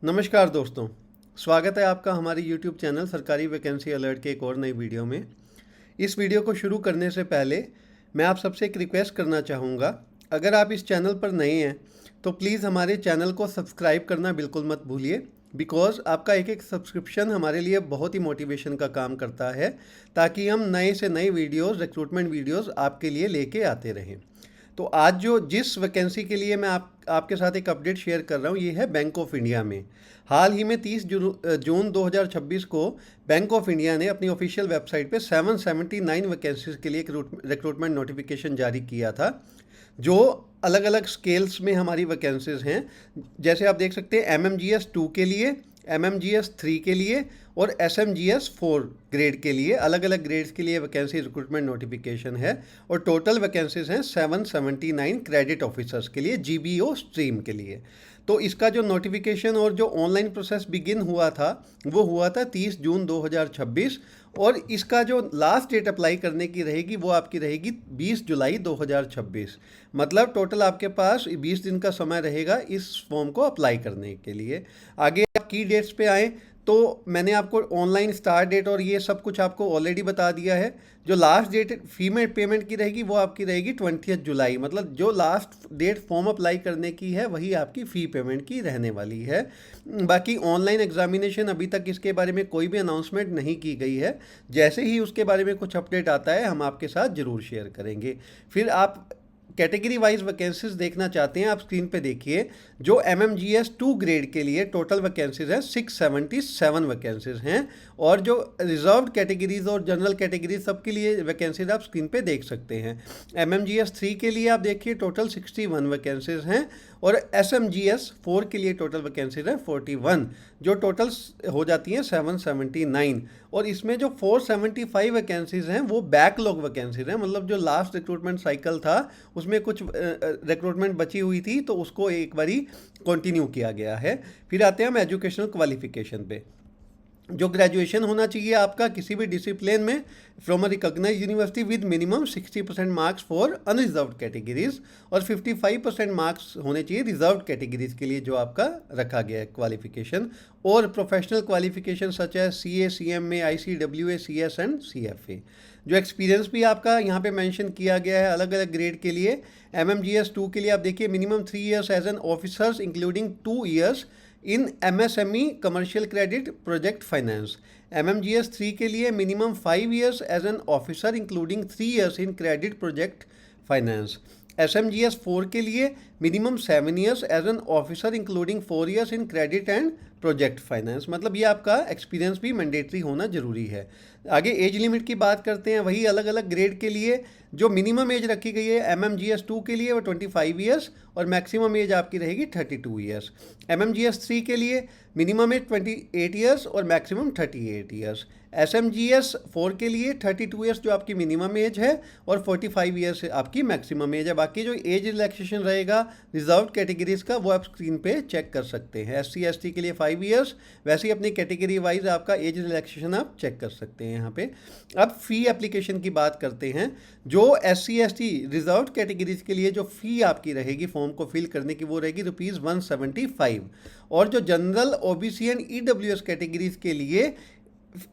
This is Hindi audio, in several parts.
नमस्कार दोस्तों, स्वागत है आपका हमारे YouTube चैनल सरकारी वैकेंसी अलर्ट के एक और नई वीडियो में। इस वीडियो को शुरू करने से पहले मैं आप सबसे एक रिक्वेस्ट करना चाहूँगा। अगर आप इस चैनल पर नए हैं तो प्लीज़ हमारे चैनल को सब्सक्राइब करना बिल्कुल मत भूलिए, बिकॉज़ आपका एक एक सब्सक्रिप्शन हमारे लिए बहुत ही मोटिवेशन का काम करता है, ताकि हम नए से नए वीडियोज़, रिक्रूटमेंट वीडियोज़ आपके लिए लेके आते रहें। तो आज जो जिस वैकेंसी के लिए मैं आपके साथ एक अपडेट शेयर कर रहा हूँ, ये है बैंक ऑफ इंडिया में। हाल ही में 30 जून 2026 को बैंक ऑफ इंडिया ने अपनी ऑफिशियल वेबसाइट पे 779 वैकेंसीज के लिए एक रिक्रूटमेंट नोटिफिकेशन जारी किया था, जो अलग अलग स्केल्स में हमारी वैकेंसीज हैं। जैसे आप देख सकते हैं, MMGS 2 के लिए, MMGS 3 के लिए और SMGS 4 ग्रेड के लिए, अलग अलग ग्रेड्स के लिए वैकेंसी रिक्रूटमेंट नोटिफिकेशन है। और टोटल वैकेंसीज हैं 779 क्रेडिट ऑफिसर्स के लिए, GBO स्ट्रीम के लिए। तो इसका जो नोटिफिकेशन और जो ऑनलाइन प्रोसेस बिगिन हुआ था, वो हुआ था 30 जून 2026। और इसका जो लास्ट डेट अप्लाई करने की रहेगी वो आपकी रहेगी 20 जुलाई 2026। मतलब टोटल आपके पास 20 दिन का समय रहेगा इस फॉर्म को अप्लाई करने के लिए। आगे आप की डेट्स पे आएँ तो मैंने आपको ऑनलाइन स्टार्ट डेट और ये सब कुछ आपको ऑलरेडी बता दिया है। जो लास्ट डेट फी में पेमेंट की रहेगी वो आपकी रहेगी 20 जुलाई। मतलब जो लास्ट डेट फॉर्म अप्लाई करने की है वही आपकी फ़ी पेमेंट की रहने वाली है। बाकी ऑनलाइन एग्जामिनेशन अभी तक इसके बारे में कोई भी अनाउंसमेंट नहीं की गई है। जैसे ही उसके बारे में कुछ अपडेट आता है हम आपके साथ ज़रूर शेयर करेंगे। फिर आप कैटेगरी वाइज वैकेंसीज देखना चाहते हैं, आप स्क्रीन पे देखिए। जो MMGS 2 ग्रेड के लिए टोटल वैकेंसीज हैं 677 वैकेंसीज हैं। और जो रिजर्व्ड कैटेगरीज और जनरल कैटेगरीज सबके लिए वैकेंसीज आप स्क्रीन पे देख सकते हैं। MMGS 3 के लिए आप देखिए टोटल 61 वैकेंसीज हैं। और SMGS 4 के लिए टोटल वैकेंसीज हैं 41, जो टोटल हो जाती हैं 779। और इसमें जो 475 वैकेंसीज हैं वो बैकलॉग वैकेंसीज हैं। मतलब जो लास्ट रिक्रूटमेंट साइकिल था उसमें कुछ रिक्रूटमेंट बची हुई थी, तो उसको एक बारी कंटिन्यू किया गया है। फिर आते हैं हम एजुकेशनल क्वालिफिकेशन पे। जो ग्रेजुएशन होना चाहिए आपका किसी भी डिसिप्लिन में from a recognised university with minimum 60% marks for unreserved categories, और 55% मार्क्स होने चाहिए रिजर्व्ड कैटेगरीज के लिए जो आपका रखा गया है क्वालिफिकेशन। और प्रोफेशनल क्वालिफिकेशन सच है CA, CMA, ICWA, CS and CFA। जो एक्सपीरियंस भी आपका यहाँ पे मेंशन किया गया है अलग अलग ग्रेड के लिए। MMGS 2 के लिए आप देखिए minimum 3 years as an officers including 2 years in MSME commercial credit project finance. MMGS 3 के लिए minimum 5 years as an officer including 3 years in credit project finance. SMGS 4 के लिए minimum 7 years as an officer including 4 years in credit and project finance. मतलब ये आपका एक्सपीरियंस भी मैंडेटरी होना जरूरी है। आगे एज लिमिट की बात करते हैं, वही अलग अलग ग्रेड के लिए जो मिनिमम एज रखी गई है MMGS 2 के लिए वो 25 years और मैक्सिमम एज आपकी रहेगी 32 years। MMGS 3 के लिए मिनिमम एज 28 years और मैक्सिमम 38 years। SMGS 4 के लिए 32 years जो आपकी मिनिमम एज है और 45 years आपकी मैक्सिमम एज है। बाकी जो एज रिलैक्सेशन रहेगा रिजर्व्ड कैटेगरीज का वो आप स्क्रीन पे चेक कर सकते हैं। SC ST के लिए 5 years, वैसे ही अपनी कैटेगरी वाइज आपका एज रिलैक्सेशन आप चेक कर सकते हैं यहाँ पे। अब फ़ी एप्लीकेशन की बात करते हैं। जो SC ST रिजर्व्ड कैटेगरीज के लिए जो फ़ी आपकी रहेगी फॉर्म को फिल करने की वो रहेगी ₹175। और जो general OBC and EWS categories के लिए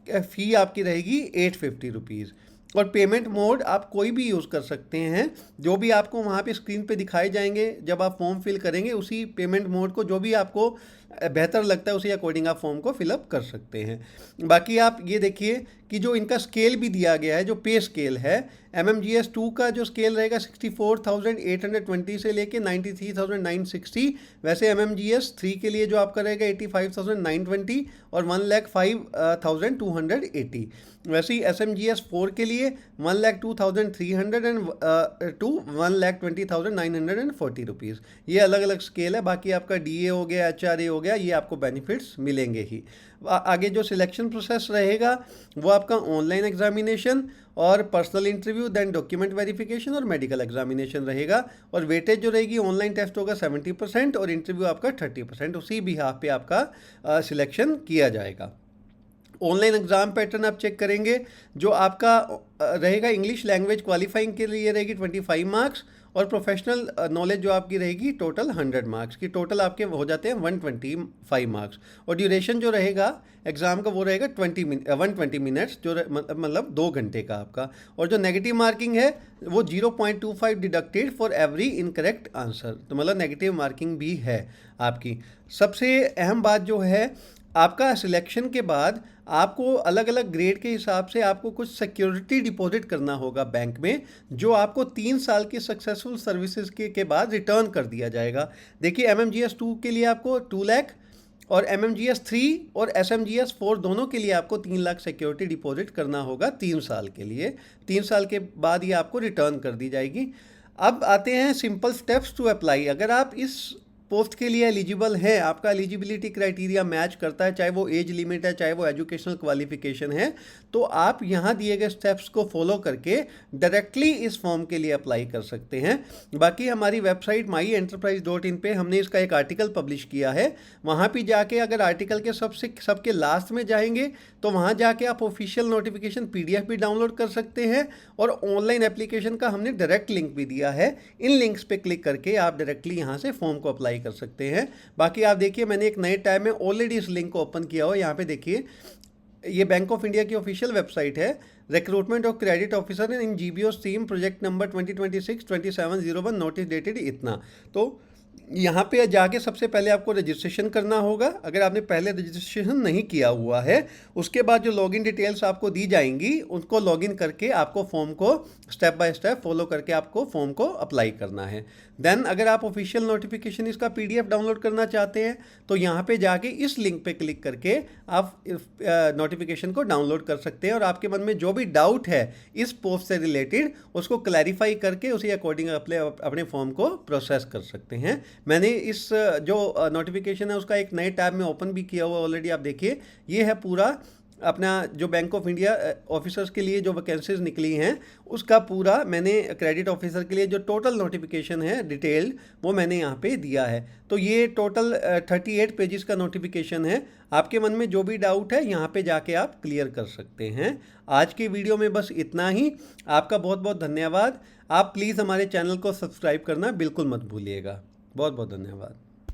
फ़ी आपकी रहेगी ₹850। और पेमेंट मोड आप कोई भी यूज़ कर सकते हैं, जो भी आपको वहाँ पे स्क्रीन पे दिखाए जाएंगे जब आप फॉर्म फिल करेंगे, उसी पेमेंट मोड को जो भी आपको बेहतर लगता है उसी अकॉर्डिंग आप फॉर्म को फिलअप कर सकते हैं। बाकी आप ये देखिए कि जो इनका स्केल भी दिया गया है, जो पे स्केल है, MMGS 2 का जो स्केल रहेगा 64,820 से लेके 93,960। वैसे MMGS 3 के लिए जो आपका रहेगा 85,920 और 1,05,280। वैसे ही SMGS 4 के लिए 1,02,300 एंड टू 1,20,940 रुपीज़। ये अलग अलग स्केल है। बाकी आपका DA हो गया, HRA हो गया, ये आपको बेनिफिट्स मिलेंगे ही। आगे जो सिलेक्शन प्रोसेस रहेगा वो आपका ऑनलाइन एग्जामिनेशन और personal interview, then document verification और मेडिकल एग्जामिनेशन रहेगा। और वेटेज जो रहेगी ऑनलाइन टेस्ट होगा 70% और इंटरव्यू आपका 30%। उसी बिहाफ पे आपका सिलेक्शन किया जाएगा। ऑनलाइन एग्ज़ाम पैटर्न आप चेक करेंगे, जो आपका रहेगा इंग्लिश लैंग्वेज क्वालिफाइंग के लिए रहेगी 25 मार्क्स और प्रोफेशनल नॉलेज जो आपकी रहेगी टोटल 100 मार्क्स की। टोटल आपके हो जाते हैं 125 मार्क्स। और ड्यूरेशन जो रहेगा एग्ज़ाम का वो रहेगा 120 मिनट्स, जो मतलब 2 घंटे का आपका। और जो नेगेटिव मार्किंग है वो 0.25 deducted for every incorrect answer, तो मतलब नेगेटिव मार्किंग भी है आपकी। सबसे अहम बात जो है, आपका सिलेक्शन के बाद आपको अलग अलग ग्रेड के हिसाब से आपको कुछ सिक्योरिटी डिपॉजिट करना होगा बैंक में, जो आपको 3 साल की सक्सेसफुल सर्विसेज के बाद रिटर्न कर दिया जाएगा। देखिए MMGS 2 के लिए आपको 2 लाख और MMGS 3 और SMGS 4 दोनों के लिए आपको 3 लाख सिक्योरिटी डिपॉजिट करना होगा 3 साल के लिए। 3 साल के बाद ये आपको रिटर्न कर दी जाएगी। अब आते हैं सिंपल स्टेप्स टू अप्लाई। अगर आप इस पोस्ट के लिए एलिजिबल हैं, आपका एलिजिबिलिटी क्राइटेरिया मैच करता है, चाहे वो एज लिमिट है चाहे वो एजुकेशनल क्वालिफिकेशन है, तो आप यहाँ दिए गए स्टेप्स को फॉलो करके डायरेक्टली इस फॉर्म के लिए अप्लाई कर सकते हैं। बाकी हमारी वेबसाइट myenterprise.in पे हमने इसका एक आर्टिकल पब्लिश किया है। वहाँ भी जाके अगर आर्टिकल के सबके लास्ट में जाएंगे तो वहाँ जाके आप ऑफिशियल नोटिफिकेशन PDF भी डाउनलोड कर सकते हैं, और ऑनलाइन एप्लीकेशन का हमने डायरेक्ट लिंक भी दिया है। इन लिंक्स पे क्लिक करके आप डायरेक्टली यहाँ से फॉर्म को अप्लाई कर सकते हैं। बाकी आप देखिए मैंने एक नए टैब में ऑलरेडी इस लिंक को ओपन किया हो। यहाँ पे देखिए ये बैंक ऑफ इंडिया की ऑफिशियल वेबसाइट है, recruitment of credit officer in GBO scheme project number 2026-2701 notice dated इतना। तो यहाँ पे जाके सबसे पहले आपको रजिस्ट्रेशन करना होगा, अगर आपने पहले रजिस्ट्रेशन नहीं किया हुआ है। उसके बाद जो लॉगिन डिटेल्स आपको दी जाएंगी उनको लॉगिन करके आपको फॉर्म को स्टेप बाय स्टेप फॉलो करके आपको फॉर्म को अप्लाई करना है। देन अगर आप ऑफिशियल नोटिफिकेशन इसका PDF डाउनलोड करना चाहते हैं तो यहाँ पे जाके इस लिंक पे क्लिक करके आप नोटिफिकेशन को डाउनलोड कर सकते हैं, और आपके मन में जो भी डाउट है इस पोस्ट से रिलेटेड उसको क्लैरिफाई करके उसी अकॉर्डिंग अपने फॉर्म को प्रोसेस कर सकते हैं। मैंने इस जो नोटिफिकेशन है उसका एक नए टैब में ओपन भी किया हुआ ऑलरेडी। आप देखिए ये है पूरा अपना जो बैंक ऑफ इंडिया ऑफिसर्स के लिए जो वैकेंसीज निकली हैं उसका पूरा मैंने क्रेडिट ऑफिसर के लिए जो टोटल नोटिफिकेशन है डिटेल्ड वो मैंने यहाँ पे दिया है। तो ये टोटल 38 पेजेस का नोटिफिकेशन है। आपके मन में जो भी डाउट है यहाँ पे जाके आप क्लियर कर सकते हैं। आज की वीडियो में बस इतना ही। आपका बहुत बहुत धन्यवाद। आप प्लीज़ हमारे चैनल को सब्सक्राइब करना बिल्कुल मत भूलिएगा। बहुत बहुत धन्यवाद।